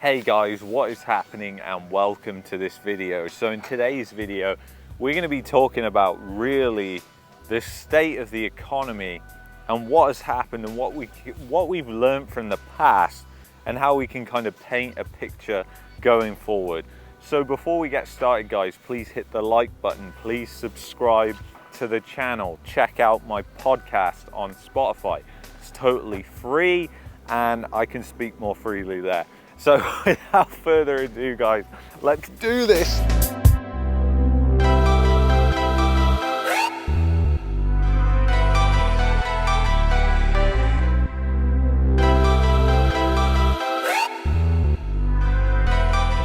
Hey guys, what is happening and welcome to this video. So in today's video, we're going to be talking about really the state of the economy and what has happened and what we've learned from the past and how we can kind of paint a picture going forward. So before we get started guys, please hit the like button, please subscribe to the channel, check out my podcast on Spotify. It's totally free and I can speak more freely there. So without further ado guys, let's do this.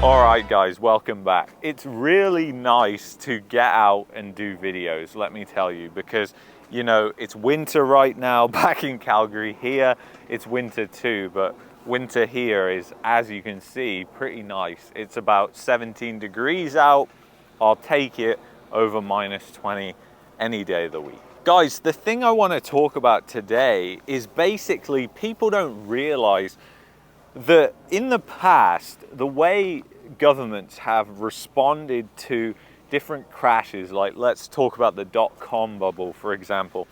Alright guys, welcome back. It's really nice to get out and do videos, let me tell you, because you know, it's winter right now back in Calgary. Here it's winter too, but winter here is, as you can see, pretty nice. It's about 17 degrees out. I'll take it over -20 any day of the week. Guys, the thing I want to talk about today is basically people don't realize that in the past, the way governments have responded to different crashes, like let's talk about the dot-com bubble, for example.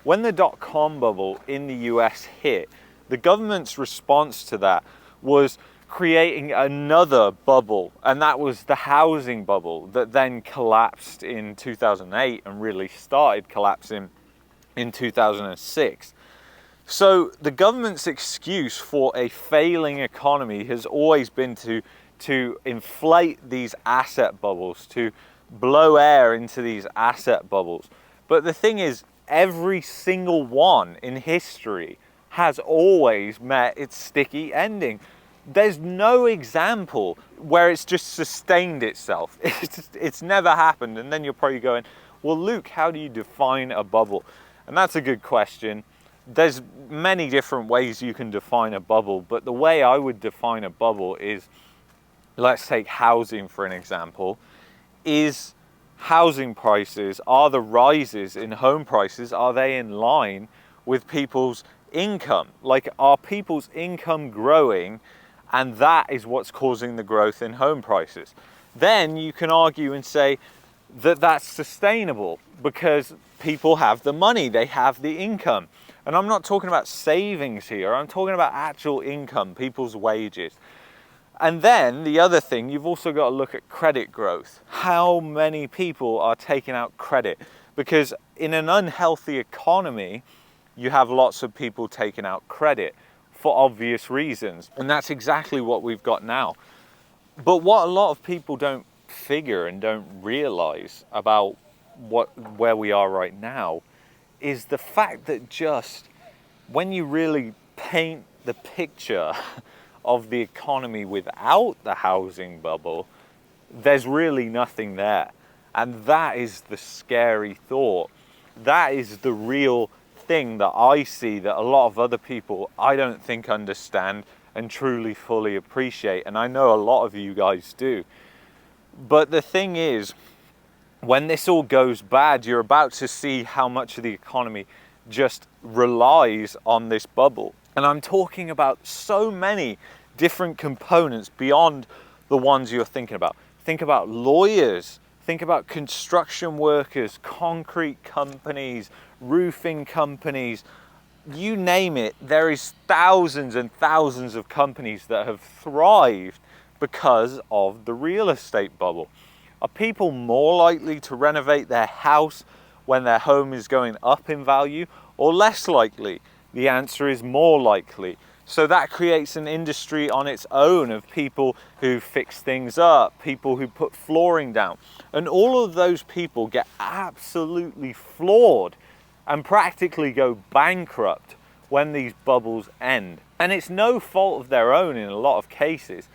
When the dot-com bubble in the US hit, the government's response to that was creating another bubble, and that was the housing bubble that then collapsed in 2008 and really started collapsing in 2006. So the government's excuse for a failing economy has always been to inflate these asset bubbles, to blow air into these asset bubbles. But the thing is, every single one in history has always met its sticky ending. There's no example where it's just sustained itself. It's never happened. And then you're probably going, well, Luke, how do you define a bubble? And that's a good question. There's many different ways you can define a bubble, but the way I would define a bubble is, let's take housing for an example, is housing prices, are the rises in home prices, are they in line with people's income? Like, are people's income growing, and that is what's causing the growth in home prices? Then you can argue and say that that's sustainable because people have the money, they have the income. And I'm not talking about savings here, I'm talking about actual income, people's wages. And then the other thing, you've also got to look at credit growth. How many people are taking out credit? Because in an unhealthy economy, you have lots of people taking out credit for obvious reasons. And that's exactly what we've got now. But what a lot of people don't figure and don't realize about where we are right now is the fact that just when you really paint the picture of the economy without the housing bubble, there's really nothing there. And that is the scary thought. That is the real thing that I see that a lot of other people I don't think understand and truly fully appreciate, and I know a lot of you guys do. But the thing is, when this all goes bad, you're about to see how much of the economy just relies on this bubble. And I'm talking about so many different components beyond the ones you're thinking about. Think about lawyers, think about construction workers, concrete companies, roofing companies, you name it. There is thousands and thousands of companies that have thrived because of the real estate bubble. Are people more likely to renovate their house when their home is going up in value, or less likely? The answer is more likely. So that creates an industry on its own of people who fix things up, people who put flooring down. And all of those people get absolutely floored and practically go bankrupt when these bubbles end. And it's no fault of their own in a lot of cases.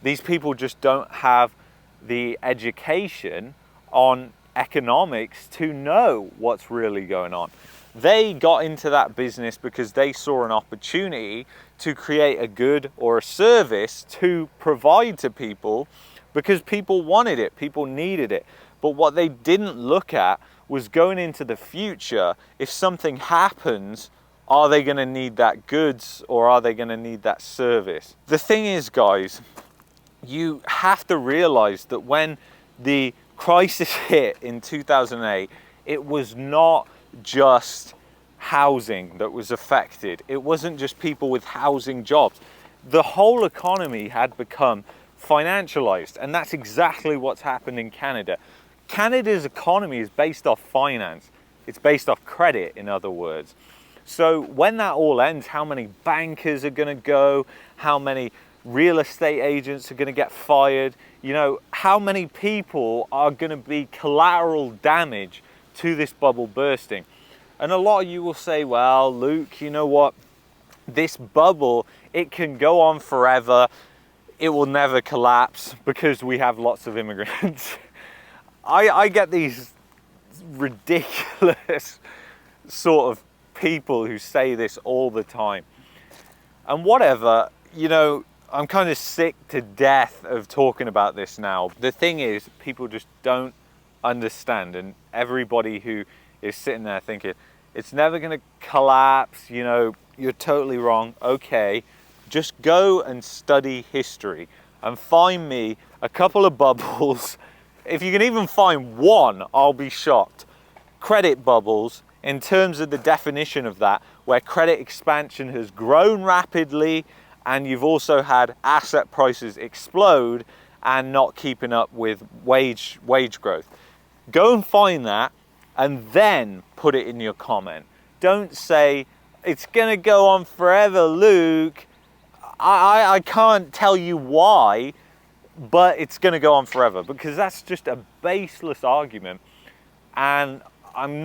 These people just don't have the education on economics to know what's really going on. They got into that business because they saw an opportunity to create a good or a service to provide to people because people wanted it, people needed it. But what they didn't look at was going into the future, if something happens, Are they going to need that goods or are they going to need that service? The thing is, guys, you have to realize that when the crisis hit in 2008, it was not just housing that was affected. It wasn't just people with housing jobs. The whole economy had become financialized, and that's exactly what's happened in Canada. Canada's economy is based off finance. It's based off credit, in other words. So when that all ends, how many bankers are going to go? How many real estate agents are going to get fired? You know, how many people are going to be collateral damage to this bubble bursting? And a lot of you will say, well, Luke, you know what? This bubble, it can go on forever. It will never collapse because we have lots of immigrants. I get these ridiculous sort of people who say this all the time. And whatever, you know, I'm kind of sick to death of talking about this now. The thing is, people just don't understand, and everybody who is sitting there thinking, it's never going to collapse, you know, you're totally wrong. Okay, just go and study history and find me a couple of bubbles. If you can even find one, I'll be shocked. Credit bubbles, in terms of the definition of that, where credit expansion has grown rapidly and you've also had asset prices explode and not keeping up with wage growth. Go and find that and then put it in your comment. Don't say, it's gonna go on forever, Luke. I can't tell you why, but it's going to go on forever, because that's just a baseless argument. And I'm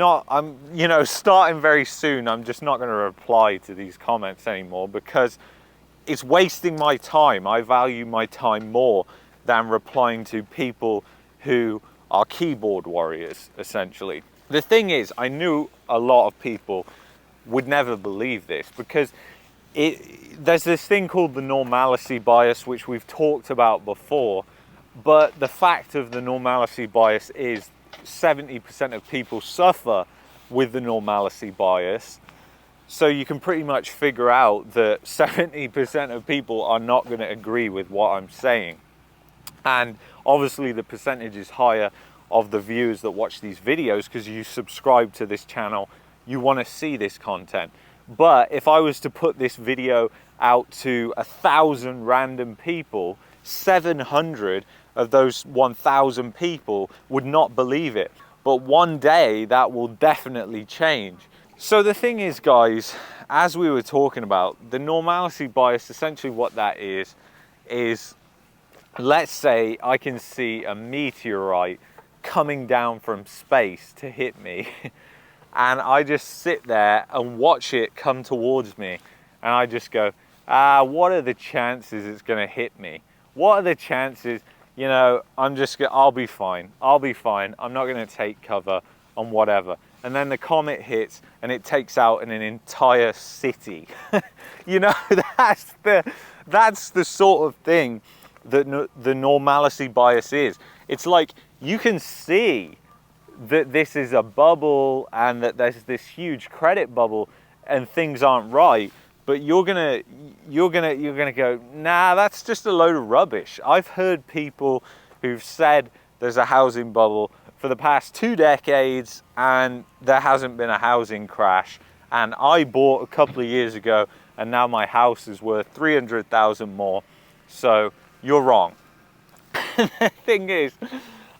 you know, starting very soon, I'm just not going to reply to these comments anymore because it's wasting my time. I value my time more than replying to people who are keyboard warriors, essentially. The thing is, I knew a lot of people would never believe this because there's this thing called the normalcy bias, which we've talked about before, but the fact of the normalcy bias is 70% of people suffer with the normalcy bias. So you can pretty much figure out that 70% of people are not going to agree with what I'm saying. And obviously the percentage is higher of the viewers that watch these videos because you subscribe to this channel, you want to see this content. But if I was to put this video out to 1,000 random people, 700 of those 1,000 people would not believe it. But one day that will definitely change. So the thing is, guys, as we were talking about, the normalcy bias, essentially what that is let's say I can see a meteorite coming down from space to hit me. And I just sit there and watch it come towards me. And I just go, what are the chances it's going to hit me? What are the chances, you know, I'll be fine. I'll be fine. I'm not going to take cover on whatever. And then the comet hits and it takes out an entire city. You know, that's the sort of thing that the normalcy bias is. It's like you can see that this is a bubble and that there's this huge credit bubble and things aren't right, but you're gonna go, nah, that's just a load of rubbish. I've heard people who've said there's a housing bubble for the past 2 decades and there hasn't been a housing crash, and I bought a couple of years ago and now my house is worth 300,000 more, so you're wrong. The thing is,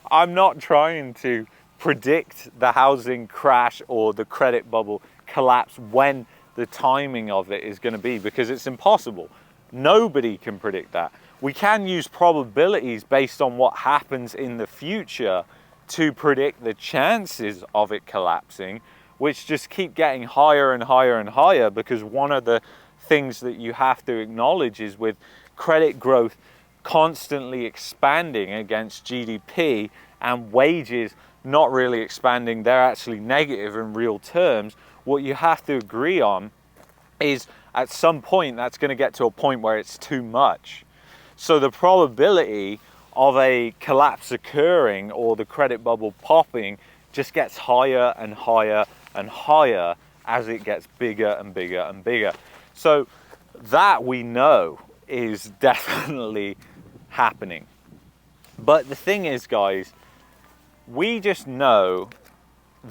I'm not trying to predict the housing crash or the credit bubble collapse when the timing of it is going to be, because it's impossible. Nobody can predict that. We can use probabilities based on what happens in the future to predict the chances of it collapsing, which just keep getting higher and higher and higher, because one of the things that you have to acknowledge is with credit growth constantly expanding against GDP and wages not really expanding, they're actually negative in real terms, what you have to agree on is at some point that's going to get to a point where it's too much. So the probability of a collapse occurring or the credit bubble popping just gets higher and higher and higher as it gets bigger and bigger and bigger. So that we know is definitely happening. But the thing is, guys, we just know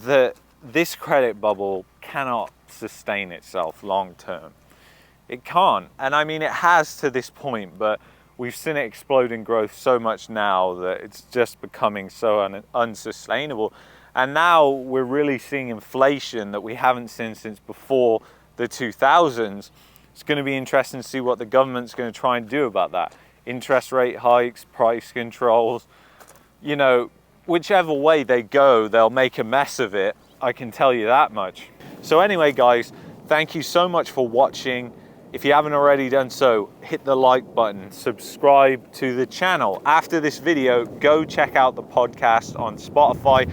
that this credit bubble cannot sustain itself long term. It can't. And I mean, it has to this point, but we've seen it explode in growth so much now that it's just becoming so unsustainable. And now we're really seeing inflation that we haven't seen since before the 2000s. It's going to be interesting to see what the government's going to try and do about that. Interest rate hikes, price controls, you know, whichever way they go, they'll make a mess of it. I can tell you that much. So anyway, guys, thank you so much for watching. If you haven't already done so, hit the like button, subscribe to the channel. After this video, go check out the podcast on Spotify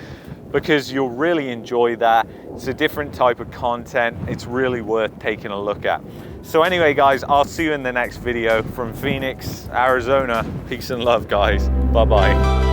because you'll really enjoy that. It's a different type of content. It's really worth taking a look at. So anyway, guys, I'll see you in the next video from Phoenix, Arizona. Peace and love, guys. Bye-bye.